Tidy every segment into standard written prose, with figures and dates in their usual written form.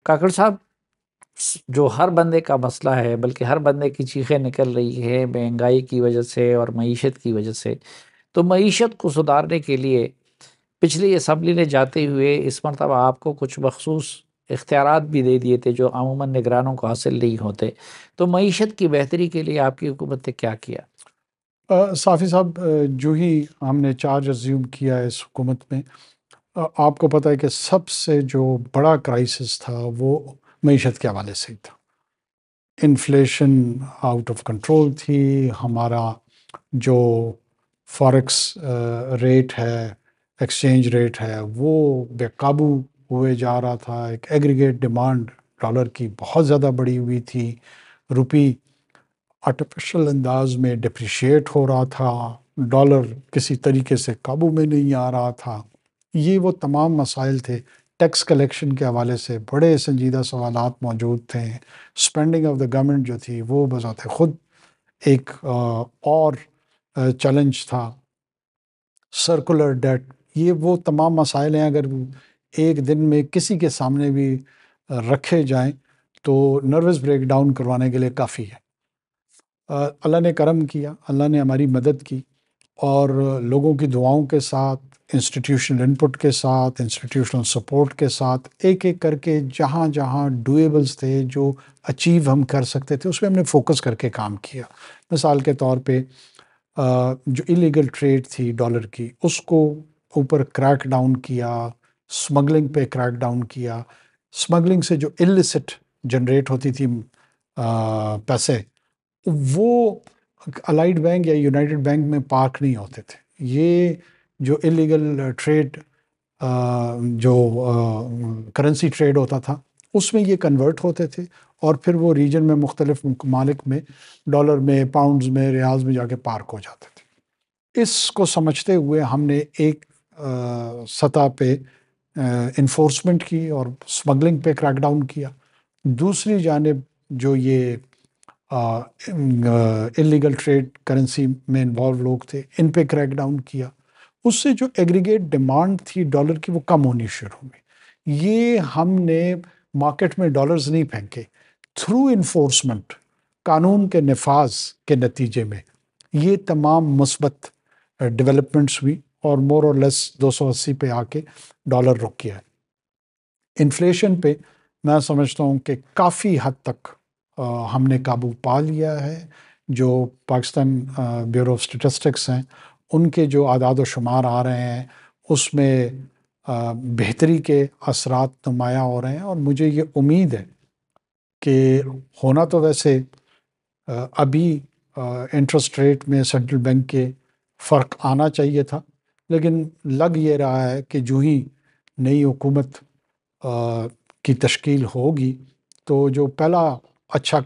کاکڑ صاحب، جو ہر بندے کا مسئلہ ہے، بلکہ ہر بندے کی چیخیں نکل رہی ہے مہنگائی کی وجہ سے اور معیشت کی وجہ سے، تو معیشت کو سدھارنے کے لیے پچھلی اسمبلی نے جاتے ہوئے اس مرتبہ آپ کو کچھ مخصوص اختیارات بھی دے دیے تھے جو عموماً نگرانوں کو حاصل نہیں ہوتے، تو معیشت کی بہتری کے لیے آپ کی حکومت نے کیا کیا؟ صافی صاحب، جو ہی ہم نے چارج ازیوم کیا ہے اس حکومت میں، آپ کو پتہ ہے کہ سب سے جو بڑا کرائسس تھا وہ معیشت کے حوالے سے ہی تھا۔ انفلیشن آؤٹ آف کنٹرول تھی، ہمارا جو فارکس ریٹ ہے، ایکسچینج ریٹ ہے، وہ بے قابو ہوئے جا رہا تھا۔ ایک ایگریگیٹ ڈیمانڈ ڈالر کی بہت زیادہ بڑی ہوئی تھی، روپی آرٹیفیشل انداز میں ڈپریشیٹ ہو رہا تھا، ڈالر کسی طریقے سے قابو میں نہیں آ رہا تھا۔ یہ وہ تمام مسائل تھے۔ ٹیکس کلیکشن کے حوالے سے بڑے سنجیدہ سوالات موجود تھے۔ اسپینڈنگ آف دا گورنمنٹ جو تھی وہ بذات خود ایک اور چیلنج تھا۔ سرکولر ڈیٹ، یہ وہ تمام مسائل ہیں، اگر ایک دن میں کسی کے سامنے بھی رکھے جائیں تو نروس بریک ڈاؤن کروانے کے لیے کافی ہے۔ اللہ نے کرم کیا، اللہ نے ہماری مدد کی، اور لوگوں کی دعاؤں کے ساتھ، انسٹیٹیوشنل انپٹ کے ساتھ، انسٹیٹیوشنل سپورٹ کے ساتھ، ایک ایک کر کے جہاں جہاں ڈویبلز تھے، جو اچیو ہم کر سکتے تھے، اس میں ہم نے فوکس کر کے کام کیا۔ مثال کے طور پہ جو ایلیگل ٹریڈ تھی ڈالر کی، اس کو اوپر کریک ڈاؤن کیا، سمگلنگ پہ کریک ڈاؤن کیا۔ سمگلنگ سے جو السٹ جنریٹ ہوتی تھی پیسے، وہ الائڈ بینک یا یونائٹڈ بینک میں پارک نہیں ہوتے تھے۔ یہ جو اللیگل ٹریڈ، جو کرنسی ٹریڈ ہوتا تھا، اس میں یہ کنورٹ ہوتے تھے، اور پھر وہ ریجن میں مختلف ممالک میں ڈالر میں، پاؤنڈز میں، ریالز میں جا کے پارک ہو جاتے تھے۔ اس کو سمجھتے ہوئے ہم نے ایک سطح پہ انفورسمنٹ کی اور سمگلنگ پہ کریک ڈاؤن کیا۔ دوسری جانب جو یہ اللیگل ٹریڈ کرنسی میں انوالو لوگ تھے، ان پہ کریک ڈاؤن کیا۔ اس سے جو ایگریگیٹ ڈیمانڈ تھی ڈالر کی، وہ کم ہونی شروع ہوئی۔ یہ ہم نے مارکیٹ میں ڈالرز نہیں پھینکے، تھرو انفورسمنٹ، قانون کے نفاذ کے نتیجے میں یہ تمام مثبت ڈیولپمنٹس ہوئی، اور مور اور لیس 280 پہ آ کے ڈالر رک گیا ہے۔ انفلیشن پہ میں سمجھتا ہوں کہ کافی حد تک ہم نے قابو پا لیا ہے۔ جو پاکستان بیورو آف اسٹیٹسٹکس ہیں، ان کے جو اعداد و شمار آ رہے ہیں، اس میں بہتری کے اثرات نمایاں ہو رہے ہیں، اور مجھے یہ امید ہے کہ ہونا تو ویسے ابھی انٹرسٹ ریٹ میں سینٹرل بینک کے فرق آنا چاہیے تھا، لیکن لگ یہ رہا ہے کہ جو ہی نئی حکومت کی تشکیل ہوگی، تو جو پہلا اچھا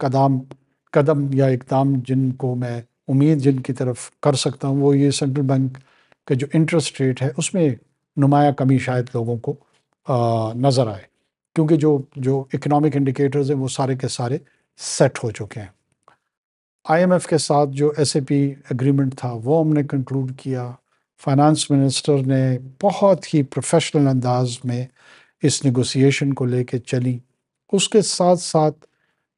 قدم یا اقدام جن کو میں امید جن کی طرف کر سکتا ہوں، وہ یہ سینٹرل بینک کا جو انٹرسٹ ریٹ ہے اس میں نمایاں کمی شاید لوگوں کو نظر آئے، کیونکہ جو اکنامک انڈیکیٹرز ہیں وہ سارے کے سارے سیٹ ہو چکے ہیں۔ آئی ایم ایف کے ساتھ جو ایس اے پی ایگریمنٹ تھا وہ ہم نے کنکلوڈ کیا۔ فائنانس منسٹر نے بہت ہی پروفیشنل انداز میں اس نیگوسیشن کو لے کے چلی۔ اس کے ساتھ ساتھ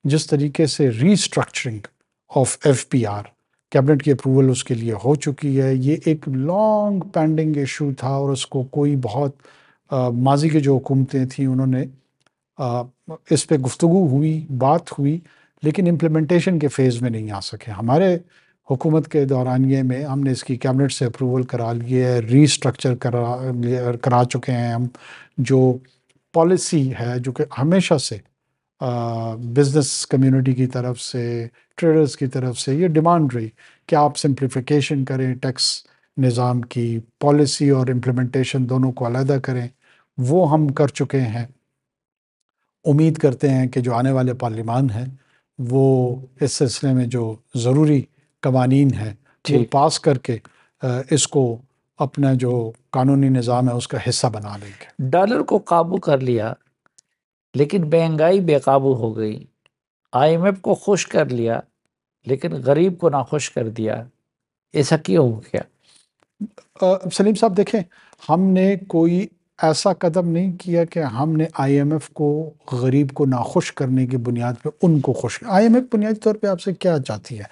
جس طریقے سے restructuring of F P R, cabinet کی اپروول اس کے لیے ہو چکی ہے۔ یہ ایک لانگ پینڈنگ ایشو تھا، اور اس کو کوئی بہت ماضی کے جو حکومتیں تھیں انہوں نے اس پہ گفتگو ہوئی، بات ہوئی، لیکن امپلیمنٹیشن کے فیز میں نہیں آ سکے۔ ہمارے حکومت کے دورانیے میں ہم نے اس کی کیبنٹ سے اپروول کرا لی ہے، ری اسٹرکچر کرا چکے ہیں ہم۔ جو پالیسی ہے جو کہ ہمیشہ سے بزنس کمیونٹی کی طرف سے، ٹریڈرز کی طرف سے یہ ڈیمانڈ رہی کہ آپ سمپلیفیکیشن کریں، ٹیکس نظام کی پالیسی اور امپلیمنٹیشن دونوں کو علیحدہ کریں، وہ ہم کر چکے ہیں۔ امید کرتے ہیں کہ جو آنے والے پارلیمان ہیں وہ اس سلسلے میں جو ضروری قوانین ہیں وہ پاس کر کے اس کو اپنا جو قانونی نظام ہے اس کا حصہ بنا لیں گے۔ ڈالر کو قابو کر لیا، لیکن مہنگائی بے قابو ہو گئی۔ آئی ایم ایف کو خوش کر لیا، لیکن غریب کو ناخوش کر دیا۔ ایسا کیوں ہو گیا؟ سلیم صاحب دیکھیں، ہم نے کوئی ایسا قدم نہیں کیا کہ ہم نے آئی ایم ایف کو غریب کو ناخوش کرنے کی بنیاد پہ ان کو خوش آئی ایم ایف بنیادی طور پہ آپ سے کیا چاہتی ہے؟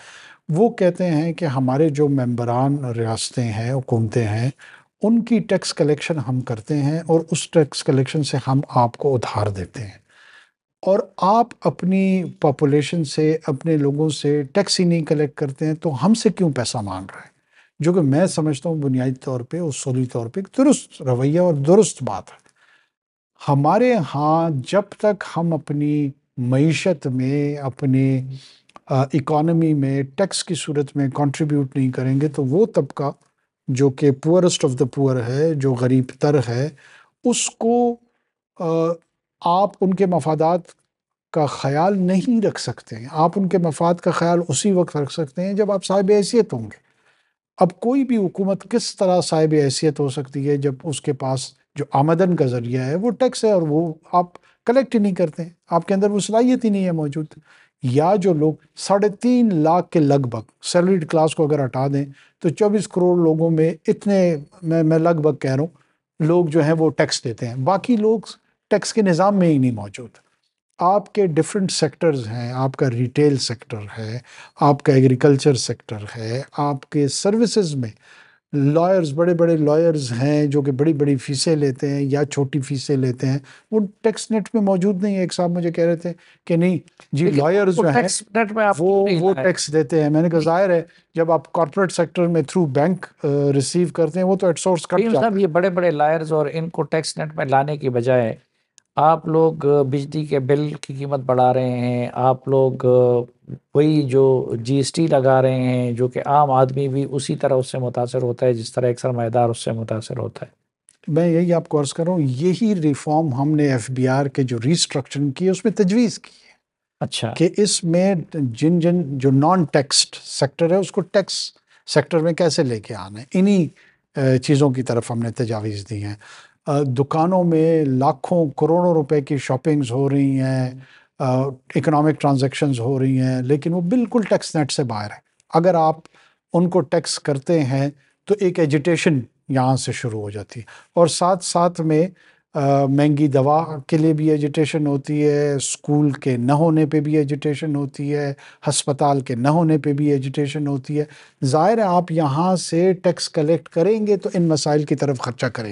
وہ کہتے ہیں کہ ہمارے جو ممبران ریاستیں ہیں، حکومتیں ہیں، ان کی ٹیکس کلیکشن ہم کرتے ہیں اور اس ٹیکس کلیکشن سے ہم آپ کو ادھار دیتے ہیں، اور آپ اپنی پاپولیشن سے، اپنے لوگوں سے ٹیکس ہی نہیں کلیکٹ کرتے ہیں، تو ہم سے کیوں پیسہ مانگ رہے ہیں؟ جو کہ میں سمجھتا ہوں بنیادی طور پہ، اصولی طور پہ ایک درست رویہ اور درست بات ہے۔ ہمارے ہاں جب تک ہم اپنی معیشت میں، اپنے اکانومی میں ٹیکس کی صورت میں کنٹریبیوٹ نہیں کریں گے، تو وہ طبقہ جو کہ پورسٹ آف دا پور ہے، جو غریب تر ہے، اس کو آپ ان کے مفادات کا خیال نہیں رکھ سکتے ہیں۔ آپ ان کے مفاد کا خیال اسی وقت رکھ سکتے ہیں جب آپ صاحب حیثیت ہوں گے۔ اب کوئی بھی حکومت کس طرح صاحب حیثیت ہو سکتی ہے جب اس کے پاس جو آمدن کا ذریعہ ہے وہ ٹیکس ہے، اور وہ آپ کلیکٹ ہی نہیں کرتے ہیں، آپ کے اندر وہ صلاحیت ہی نہیں ہے موجود۔ یا جو لوگ 3.5 لاکھ کے لگ بھگ سیلریڈ کلاس کو اگر ہٹا دیں تو 24 کروڑ لوگوں میں اتنے، میں لگ بھگ کہہ رہا ہوں، لوگ جو ہیں وہ ٹیکس دیتے ہیں، باقی لوگ ٹیکس کے نظام میں ہی نہیں موجود۔ آپ کے ڈیفرنٹ سیکٹرز ہیں، آپ کا ریٹیل سیکٹر ہے، آپ کا ایگریکلچر سیکٹر ہے، آپ کے سروسز میں لائرز، بڑے بڑے لائرز ہیں جو کہ بڑی بڑی فیسیں لیتے ہیں یا چھوٹی فیسیں لیتے ہیں، وہ ٹیکس نیٹ میں موجود نہیں ہے۔ ایک صاحب مجھے کہہ رہے تھے کہ نہیں جی لیکن لائرز وہ جو ہیں ٹیکس نیٹ میں آپ کیوں نہیں وہ لائے؟ ٹیکس دیتے ہیں۔ میں نے کہا ظاہر ہے جب آپ کارپوریٹ سیکٹر میں تھرو بینک ریسیو کرتے ہیں وہ تو ایٹ سورس کٹ فہیم جاتا صاحب، ہے۔ یہ بڑے بڑے لائرز اور ان کو ٹیکس نیٹ میں لانے کی بجائے آپ لوگ بجلی کے بل کی قیمت بڑھا رہے ہیں، آپ لوگ وہی جو جی ایس ٹی لگا رہے ہیں، جو کہ عام آدمی بھی اسی طرح اس سے متاثر ہوتا ہے جس طرح ایک سرمایہ دار اس سے متاثر ہوتا ہے۔ میں یہی آپ کو عرض کر رہا ہوں، یہی ریفارم ہم نے ایف بی آر کے جو ریسٹرکچرنگ کی ہے اس میں تجویز کی ہے اچھا، کہ اس میں جن جو نان ٹیکسڈ سیکٹر ہے اس کو ٹیکس سیکٹر میں کیسے لے کے آنا ہے، انہی چیزوں کی طرف ہم نے تجاویز دی ہیں۔ دکانوں میں لاکھوں کروڑوں روپے کی شاپنگز ہو رہی ہیں، اکنامک ٹرانزیکشنز ہو رہی ہیں، لیکن وہ بالکل ٹیکس نیٹ سے باہر ہے۔ اگر آپ ان کو ٹیکس کرتے ہیں تو ایک ایجیٹیشن یہاں سے شروع ہو جاتی ہے، اور ساتھ ساتھ میں مہنگی دوا کے لیے بھی ایجیٹیشن ہوتی ہے، اسکول کے نہ ہونے پہ بھی ایجیٹیشن ہوتی ہے، ہسپتال کے نہ ہونے پہ بھی ایجیٹیشن ہوتی ہے۔ ظاہر ہے آپ یہاں سے ٹیکس کلیکٹ کریں گے تو ان مسائل کی طرف خرچہ کریں گے۔